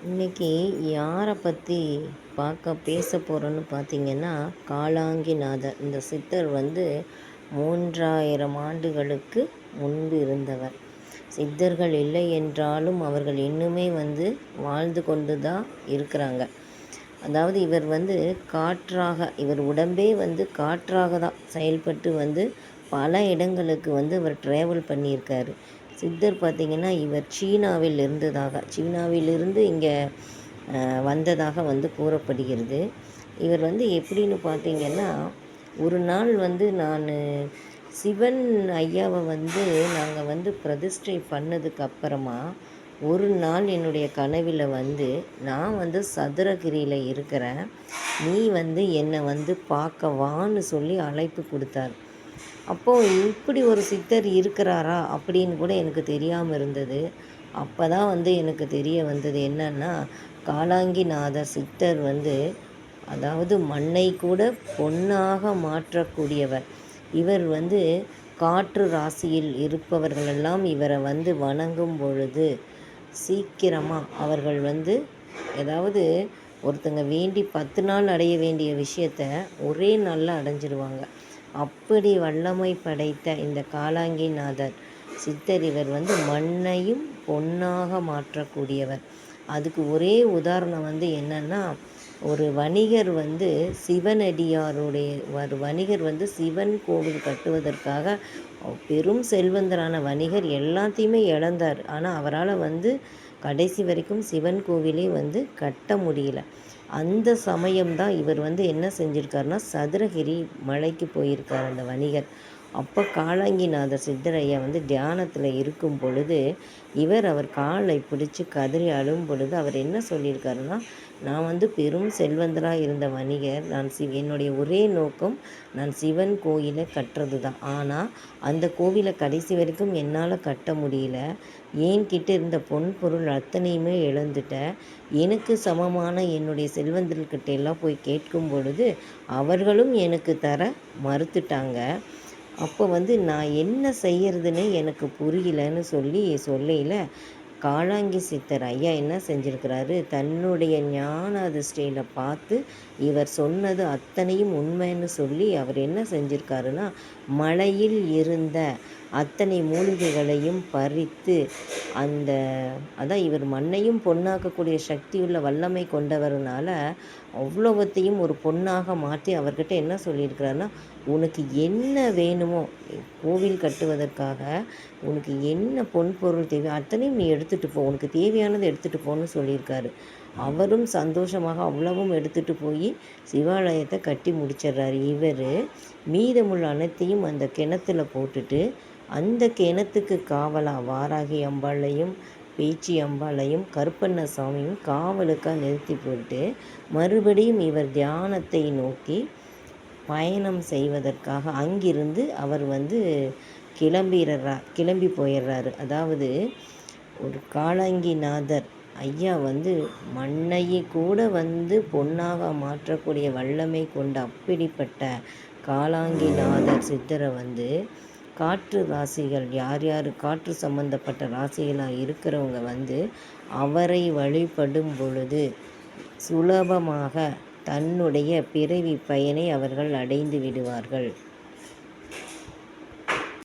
இன்னைக்கு யாரை பற்றி பேச போகிறோன்னு பார்த்தீங்கன்னா, காலாங்கிநாதர். இந்த சித்தர் 3000 ஆண்டுகளுக்கு முன்பு இருந்தவர். சித்தர்கள் இல்லை என்றாலும் அவர்கள் இன்னுமே வாழ்ந்து கொண்டு தான் இருக்கிறாங்க. அதாவது இவர் காற்றாக, இவர் உடம்பே காற்றாக தான் செயல்பட்டு பல இடங்களுக்கு அவர் ட்ராவல் பண்ணியிருக்காரு. சித்தர் பார்த்திங்கன்னா, இவர் சீனாவிலிருந்து இங்கே வந்ததாக கூறப்படுகிறது. இவர் எப்படின்னு பார்த்திங்கன்னா, ஒரு நாள் நான் சிவன் ஐயாவை நாங்கள் பிரதிஷ்டை பண்ணதுக்கப்புறமா ஒரு நாள் என்னுடைய கனவில் நான் சதுரகிரியில் இருக்கிறேன், நீ என்னை பார்க்க வான்னு சொல்லி அழைப்பு கொடுத்தார். அப்போது இப்படி ஒரு சித்தர் இருக்கிறாரா அப்படின்னு கூட எனக்கு தெரியாமல் இருந்தது. அப்போ தான் எனக்கு தெரிய வந்தது என்னன்னா, காலாங்கிநாதர் சித்தர் அதாவது மண்ணை கூட பொன்னாக மாற்றக்கூடியவர். இவர் காற்று ராசியில் இருப்பவர்களெல்லாம் இவரை வணங்கும் பொழுது சீக்கிரமாக அவர்கள் ஏதாவது ஒருத்தங்க வேண்டி 10 நாள் அடைய வேண்டிய விஷயத்த ஒரே நாளில் அடைஞ்சிருவாங்க. அப்படி வல்லமை படைத்த இந்த காலாங்கிநாதர் சித்தர் இவர் மண்ணையும் பொன்னாக மாற்றக்கூடியவர். அதுக்கு ஒரே உதாரணம் என்னன்னா, ஒரு வணிகர் சிவனடியாருடைய ஒரு வணிகர் சிவன் கோவில் கட்டுவதற்காக பெரும் செல்வந்தரான வணிகர் எல்லாத்தையுமே இழந்தார். ஆனால் அவரால் கடைசி வரைக்கும் சிவன் கோவிலே கட்ட முடியல. அந்த சமயம்தான் இவர் என்ன செஞ்சுருக்காருன்னா, சதுரகிரி மலைக்கு போயிருக்கார் அந்த வணிகர். அப்போ காலாங்கிநாதர் சித்தர் ஐயா தியானத்தில் இருக்கும் பொழுது அவர் காலை பிடிச்சி கதறி அழும் பொழுது அவர் என்ன சொல்லியிருக்காருன்னா, நான் பெரும் செல்வந்தராக இருந்த வணிகர், என்னுடைய ஒரே நோக்கம் நான் சிவன் கோயிலை கட்டுறது தான். ஆனால் அந்த கோவிலை கடைசி வரைக்கும் என்னால் கட்ட முடியல. என்கிட்ட இருந்த பொன் பொருள் அத்தனையுமே இழந்துட்டேன். எனக்கு சமமான என்னுடைய செல்வந்தர்கிட்ட எல்லாம் போய் கேட்கும் பொழுது அவர்களும் எனக்கு தர மறுத்துட்டாங்க. அப்போ நான் என்ன செய்யறதுன்னு எனக்கு புரியலன்னு சொல்லையில் காலாங்கி சித்தர் ஐயா என்ன செஞ்சுருக்கிறாரு, தன்னுடைய ஞான அதிஷ்டையில் பார்த்து இவர் சொன்னது அத்தனையும் உண்மைன்னு சொல்லி அவர் என்ன செஞ்சுருக்காருன்னா, மலையில் இருந்த அத்தனை மூலிகைகளையும் பறித்து அதான் இவர் மண்ணையும் பொன்னாக்கக்கூடிய சக்தியுள்ள வல்லமை கொண்டவர்னால அவ்வளோத்தையும் ஒரு பொன்னாக மாற்றி அவர்கிட்ட என்ன சொல்லியிருக்கிறாருன்னா, உனக்கு என்ன வேணுமோ கோவில் கட்டுவதற்காக உனக்கு என்ன பொன் பொருள் தேவை அத்தனையும் நீ எடுத்துகிட்டு போ, உனக்கு தேவையானதை எடுத்துகிட்டு போன்னு சொல்லியிருக்காரு. அவரும் சந்தோஷமாக அவ்வளவும் எடுத்துகிட்டு போய் சிவாலயத்தை கட்டி முடிச்சிடுறாரு. இவர் மீதமுள்ள அனைத்தையும் அந்த கிணத்துல போட்டுட்டு அந்த கிணத்துக்கு காவலாக வாராகி அம்பாளையும் பேச்சி அம்பாளையும் கருப்பண்ண சாமியும் காவலுக்காக நிறுத்தி போட்டு மறுபடியும் இவர் தியானத்தை நோக்கி பயணம் செய்வதற்காக அங்கிருந்து அவர் கிளம்பி போயிடுறாரு. அதாவது ஒரு காலாங்கிநாதர் ஐயா மண்ணையை கூட பொன்னாக மாற்றக்கூடிய வல்லமை கொண்ட அப்படிப்பட்ட காலாங்கிநாதர் சித்தரை காற்று ராசிகள் யார் காற்று சம்பந்தப்பட்ட ராசிகளாக இருக்கிறவங்க அவரை வழிபடும் பொழுது சுலபமாக தன்னுடைய பிறவி பயனை அவர்கள் அடைந்து விடுவார்கள்.